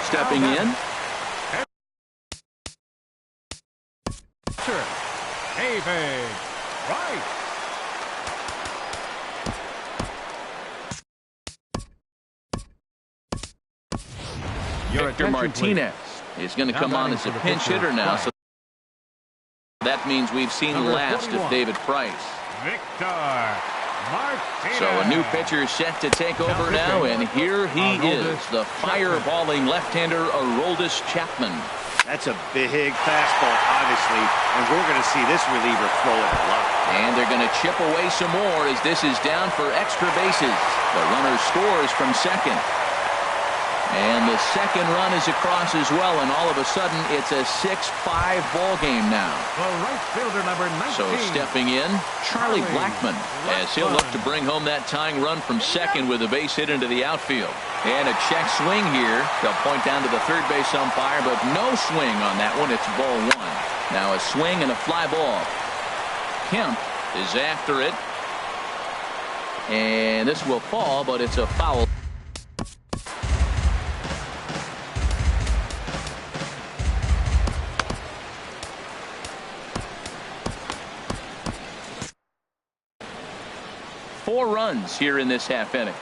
Stepping in. David Price. Victor Martinez is going to come on as a pinch hitter now. So that means we've seen the last of David Price. Victor Martinez. So a new pitcher set to take over now, and here he is, the fireballing left-hander Aroldis Chapman. That's a big fastball, obviously, and we're going to see this reliever throw it a lot. And they're going to chip away some more as this is down for extra bases. The runner scores from second. And the second run is across as well, and all of a sudden it's a 6-5 ball game now. The right fielder, number 19. So stepping in, Charlie Blackmon, as he'll look to bring home that tying run from second with a base hit into the outfield. And a check swing here. They'll point down to the third base umpire, but no swing on that one. It's ball one. Now a swing and a fly ball. Kemp is after it. And this will fall, but it's a foul. Four runs here in this half inning.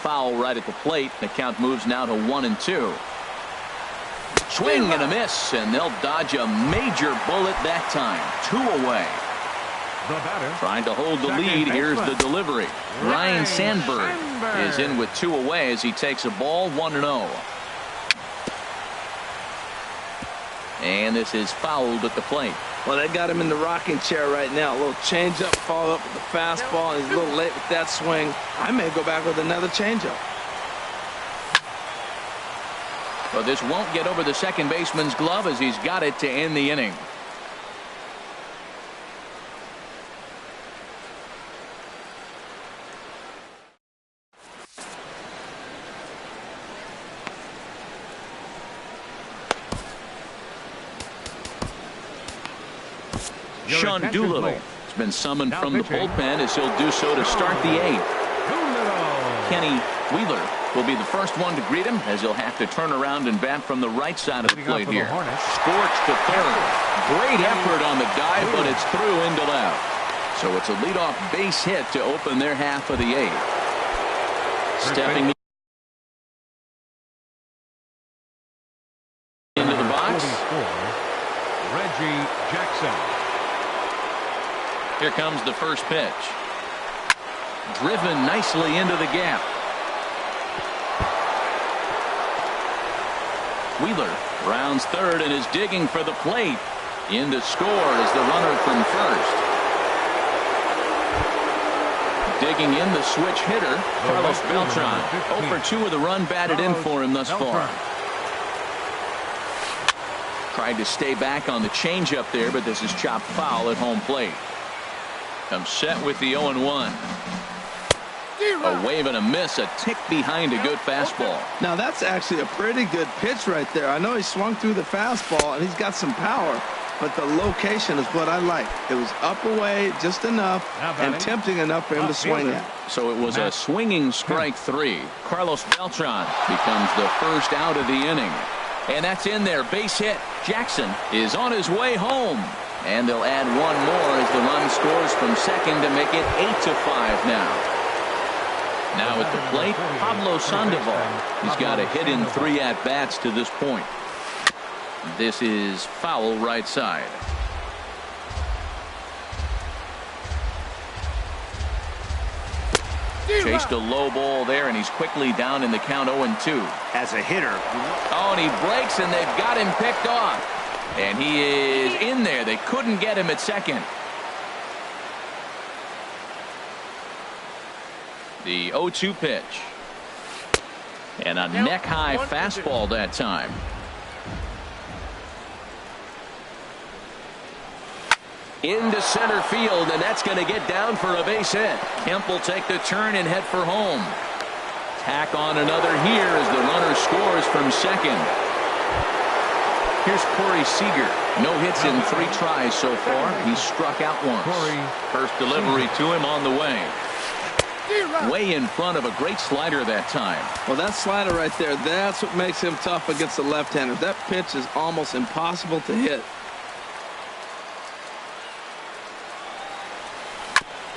Foul right at the plate. The count moves now to 1-2. Swing and a miss, and they'll dodge a major bullet that time. 2 away. The batter, trying to hold the lead. Here's the delivery. Ryan Sandberg is in with 2 away as he takes a ball 1-0. And this is fouled at the plate. Well, they got him in the rocking chair right now. A little changeup, follow up with the fastball, and he's a little late with that swing. I may go back with another changeup. But this won't get over the second baseman's glove as he's got it to end the inning. Sean Doolittle has been summoned from the bullpen as he'll do so to start the 8th. Kenny Wheeler will be the first one to greet him as he'll have to turn around and bat from the right side of the plate here. Scorched to third. Great effort on the dive, but it's through into left. So it's a leadoff base hit to open their half of the 8th. Stepping into the box, Reggie Jackson. Here comes the first pitch. Driven nicely into the gap. Wheeler rounds third and is digging for the plate. In to score is the runner from first. Digging in the switch hitter, Carlos Beltran. 0 for 2 with a run batted in for him thus far. Tried to stay back on the changeup there, but this is chopped foul at home plate. Comes set with the 0-1. A wave and a miss, a tick behind a good fastball. Now that's actually a pretty good pitch right there. I know he swung through the fastball and he's got some power, but the location is what I like. It was up away just enough and tempting enough for him to swing at. So it was a swinging strike 3. Carlos Beltran becomes the first out of the inning. And that's in there. Base hit. Jackson is on his way home. And they'll add one more as the run scores from second to make it 8-5 now. Now at the plate, Pablo Sandoval. He's got a hit in 3 at-bats to this point. This is foul right side. Chased a low ball there, and he's quickly down in the count 0-2. As a hitter. Oh, and he breaks, and they've got him picked off. And he is in there. They couldn't get him at second. The 0-2 pitch. And a neck-high fastball that time. into center field, and that's going to get down for a base hit. Kemp will take the turn and head for home. Tack on another here as the runner scores from second. Here's Corey Seager. No hits in 3 tries so far. He struck out once. First delivery to him on the way. Way in front of a great slider that time. Well, that slider right there, that's what makes him tough against the left-handers. That pitch is almost impossible to hit.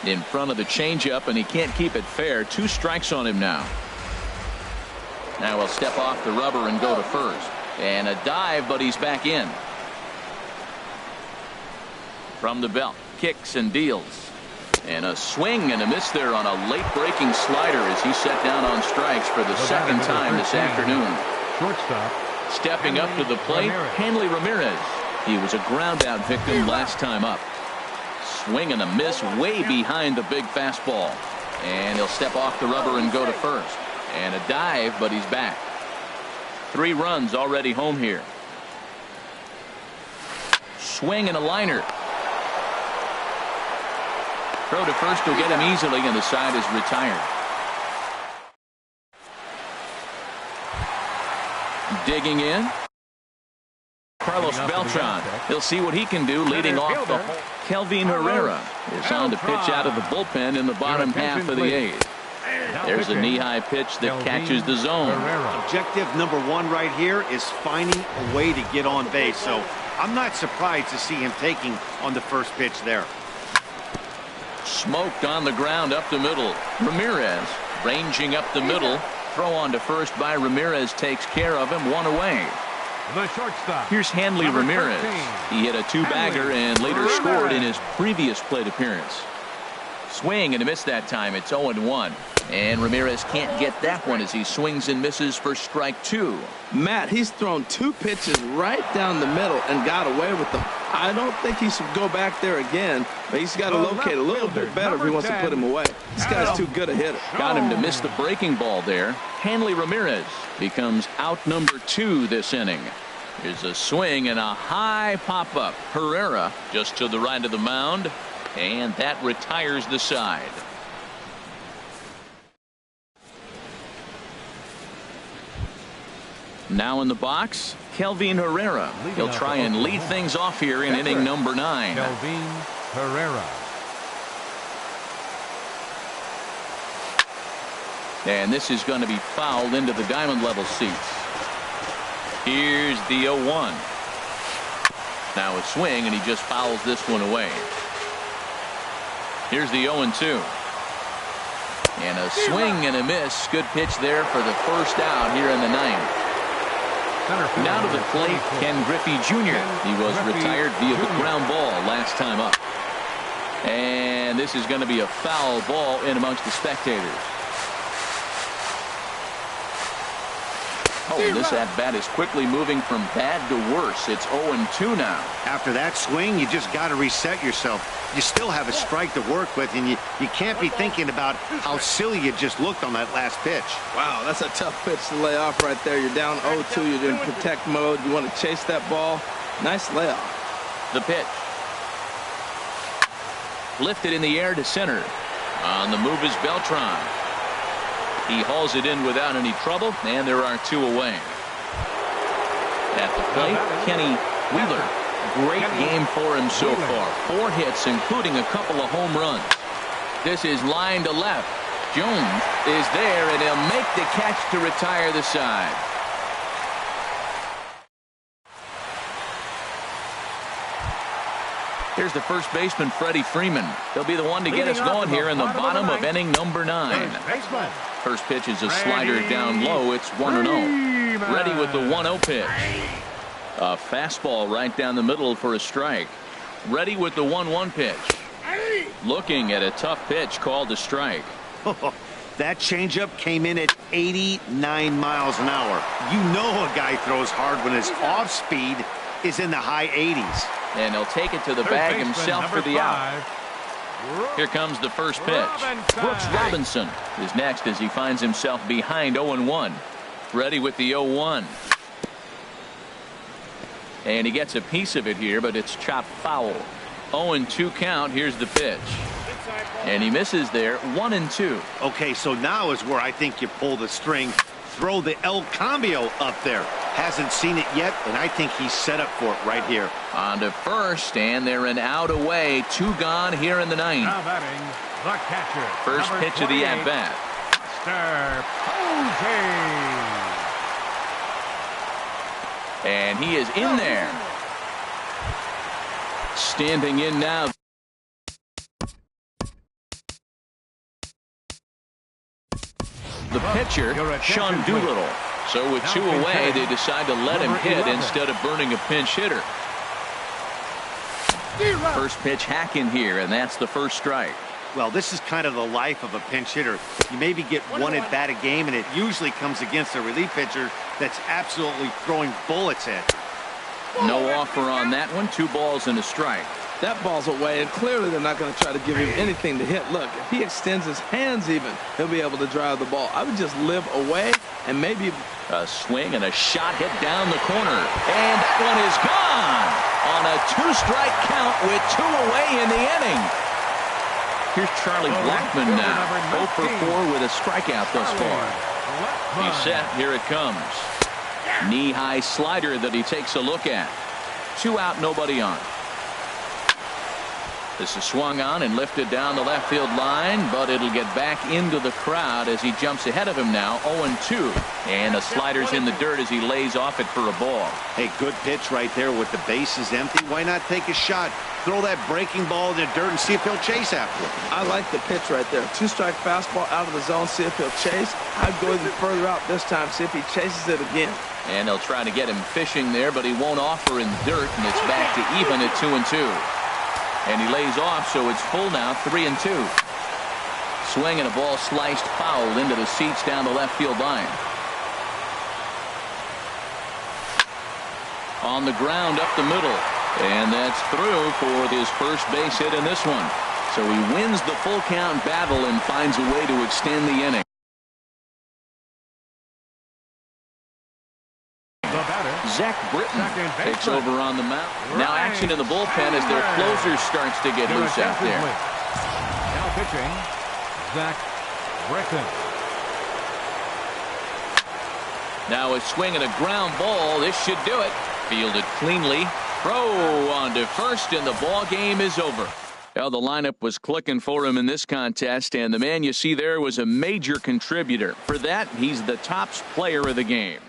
In front of the changeup, and he can't keep it fair. 2 strikes on him now. Now he'll step off the rubber and go to first. And a dive, but he's back in. From the belt, kicks and deals. And a swing and a miss there on a late breaking slider as he set down on strikes for the second time this afternoon. Shortstop. Stepping up to the plate, Hanley Ramirez. He was a ground out victim last time up. Swing and a miss way behind the big fastball. And he'll step off the rubber and go to first. And a dive, but he's back. 3 runs already home here. Swing and a liner. Throw to first will get him easily, and the side is retired. Digging in. Carlos Beltran. He'll see what he can do leading off the hole. Kelvin Herrera is on to pitch out of the bullpen in the bottom half of the 8th. There's a knee-high pitch that catches the zone. Objective number 1 right here is finding a way to get on base. So I'm not surprised to see him taking on the first pitch there. Smoked on the ground up the middle. Ramirez ranging up the middle. Throw on to first by Ramirez takes care of him. 1 away. The shortstop. Here's Hanley Ramirez. He hit a 2-bagger and later scored in his previous plate appearance. Swing and a miss that time. It's 0-1. And Ramirez can't get that one as he swings and misses for strike 2. Matt, he's thrown 2 pitches right down the middle and got away with them. I don't think he should go back there again, but he's got to locate a little bit better if he wants to put him away. This guy's too good a hitter. Got him to miss the breaking ball there. Hanley Ramirez becomes out number 2 this inning. Here's a swing and a high pop-up. Herrera just to the right of the mound, and that retires the side. Now in the box, Kelvin Herrera. He'll try and lead things off here in inning number 9. Kelvin Herrera. And this is going to be fouled into the diamond level seats. Here's the 0-1. Now a swing, and he just fouls this one away. Here's the 0-2. And a swing and a miss. Good pitch there for the first out here in the 9th. Now to the plate, Ken Griffey Jr. He was retired via the ground ball last time up. And this is going to be a foul ball in amongst the spectators. Oh, and this at-bat is quickly moving from bad to worse. It's 0-2 now. After that swing, you just got to reset yourself. You still have a strike to work with, and you can't be thinking about how silly you just looked on that last pitch. Wow, that's a tough pitch to lay off right there. You're down 0-2. You're in protect mode. You want to chase that ball. Nice layoff. The pitch. Lifted in the air to center. On the move is Beltran. He hauls it in without any trouble, and there are 2 away. At the plate, Kenny Wheeler. Great game for him so far. 4 hits, including a couple of home runs. This is line to left. Jones is there, and he'll make the catch to retire the side. Here's the first baseman, Freddie Freeman. He'll be the one to get us going here in the bottom of inning number 9. First pitch is a slider down low. It's 1-0. Ready with the 1-0 pitch. A fastball right down the middle for a strike. Ready with the 1-1 pitch. Looking at a tough pitch called a strike. That changeup came in at 89 miles an hour. You know a guy throws hard when his off speed is in the high 80s. And he'll take it to the bag himself for the out. Here comes the first pitch. Brooks Robinson is next as he finds himself behind 0-1. Ready with the 0-1. And he gets a piece of it here, but it's chopped foul. 0-2 count. Here's the pitch. And he misses there. 1-2. Okay, so now is where I think you pull the string. Throw the El Cambio up there. Hasn't seen it yet, and I think he's set up for it right here. On to first, and they're an out away. 2 gone here in the ninth. Now batting, the catcher. First pitch of the at-bat. Mr. Posey. And he is in there. Standing in now. The pitcher, Sean Doolittle. So with 2 away, they decide to let him hit instead of burning a pinch hitter. First pitch hack in here, and that's the first strike. Well, this is kind of the life of a pinch hitter. You maybe get 1 at bat a game, and it usually comes against a relief pitcher that's absolutely throwing bullets at you. No offer on that one. 2 balls and a strike. That ball's away, and clearly they're not going to try to give him anything to hit. Look, if he extends his hands even, he'll be able to drive the ball. I would just live away and maybe a swing and a shot hit down the corner. And that one is gone on a 2-strike count with 2 away in the inning. Here's Charlie Blackmon now. 0 for 4 with a strikeout thus far. He's set. Here it comes. Knee-high slider that he takes a look at. 2 out, nobody on. This is swung on and lifted down the left field line, but it'll get back into the crowd as he jumps ahead of him now. 0-2. And the slider's in the dirt as he lays off it for a ball. Hey, good pitch right there with the bases empty. Why not take a shot? Throw that breaking ball in the dirt and see if he'll chase after it. I like the pitch right there. 2-strike fastball out of the zone, see if he'll chase. I'd go even further out this time, see if he chases it again. And they'll try to get him fishing there, but he won't offer in the dirt, and it's back to even at 2-2. And he lays off, so it's full now, 3-2. Swing and a ball sliced foul into the seats down the left field line. On the ground up the middle. And that's through for his first base hit in this one. So he wins the full count battle and finds a way to extend the inning. Zach Britton takes over on the mound. Now action in the bullpen as their closer starts to get loose out there. Now pitching, Zach Britton. Now a swing and a ground ball. This should do it. Fielded cleanly. Throw on to first, and the ball game is over. Well, the lineup was clicking for him in this contest, and the man you see there was a major contributor. For that, he's the top player of the game.